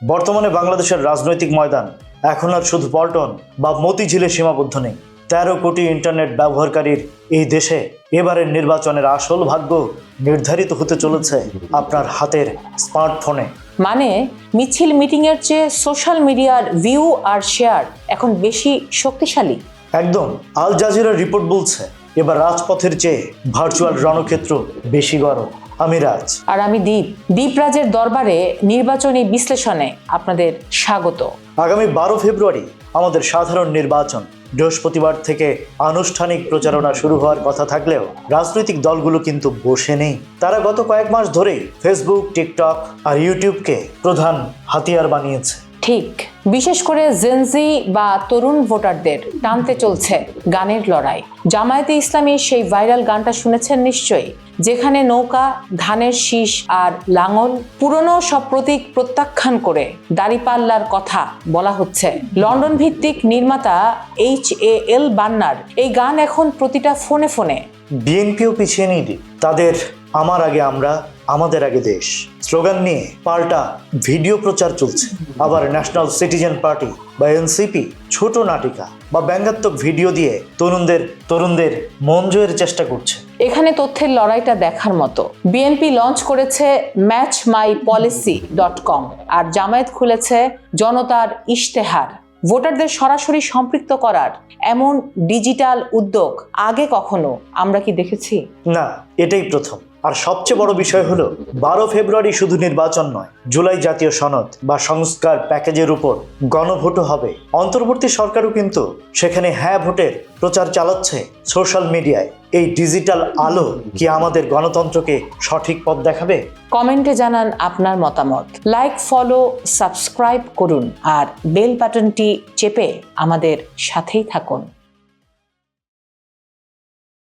বর্তমানে বাংলাদেশের রাজনৈতিক ময়দান এখন আর শুধু পল্টন বা মতিঝিলে সীমাবদ্ধ নেই। 13 কোটি ইন্টারনেট ব্যবহারকারীর এই দেশে এবারের নির্বাচনের আসল ভাগ্য নির্ধারিত হতে চলেছে আপনার হাতের স্মার্টফোনে। মানে মিছিল মিটিংয়ের চেয়ে সোশ্যাল মিডিয়ার ভিউ আর শেয়ার এখন বেশি শক্তিশালী। একদম। আল জাজিরার রিপোর্ট বলছে এবার রাজপথের চেয়ে ভার্চুয়াল রণক্ষেত্র বেশি গরম। আমি রাজ। আর আমি দীপরাজের দরবারে নির্বাচনী বিশ্লেষণে আপনাদের স্বাগত। আগামী 12 ফেব্রুয়ারি আমাদের সাধারণ নির্বাচন। বৃহস্পতিবার থেকে আনুষ্ঠানিক প্রচারণা শুরু হওয়ার কথা থাকলেও রাজনৈতিক দলগুলো কিন্তু বসে নেই। তারা গত কয়েক মাস ধরেই ফেসবুক, টিকটক আর ইউটিউবকে প্রধান হাতিয়ার বানিয়েছে। ঠিক, বিশেষ করে জেনজি বা তরুণ ভোটারদের টানতে চলছে গানের লড়াই। জামায়াতে ইসলামী সেই ভাইরাল গানটা শুনেছেন নিশ্চয়ই, যেখানে নৌকা, ধানের শীষ আর লাঙল, পুরনো সব প্রতীক প্রত্যাখ্যান করে দাঁড়িপাল্লার কথা বলা হচ্ছে। লন্ডন ভিত্তিক নির্মাতা HAL বান্নার এই গান এখন প্রতিটা ফোনে ফোনে। বিএনপিও পিছিয়ে নেই। তাদের আমার আগে আমরা, আমাদের আগে দেশ স্লোগান নিয়ে পাল্টা ভিডিও প্রচার চলছে। আবার ন্যাশনাল সিটিজেন পার্টি বা NCP ছোট নাটিকা বা ব্যঙ্গাত্মক ভিডিও দিয়ে তরুণদের মন জয়ের চেষ্টা করছে। এখানে তথ্যের লড়াইটা দেখার মতো। বিএনপি লঞ্চ করেছে matchmypolicy.com আর জামায়াত খুলেছে জনতার ইশতেহার। ভোটারদের সরাসরি সম্পৃক্ত করার এমন ডিজিটাল উদ্যোগ আগে কখনো আমরা কি দেখেছি? না, এটাই প্রথম। আর সবচেয়ে বড় বিষয় হলো 12 ফেব্রুয়ারি শুধু নির্বাচন নয়, জুলাই জাতীয় সনদ বা সংস্কার প্যাকেজের উপর গণভোটও হবে। অন্তর্বর্তী সরকারও কিন্তু সেখানে হ্যাঁ ভোটের প্রচার চালাচ্ছে সোশ্যাল মিডিয়ায়। এই ডিজিটাল আলো কি আমাদের গণতন্ত্রকে সঠিক পথ দেখাবে? কমেন্টে জানান আপনার মতামত। লাইক, ফলো, সাবস্ক্রাইব করুন আর বেল বাটনটি চেপে আমাদের সাথেই থাকুন।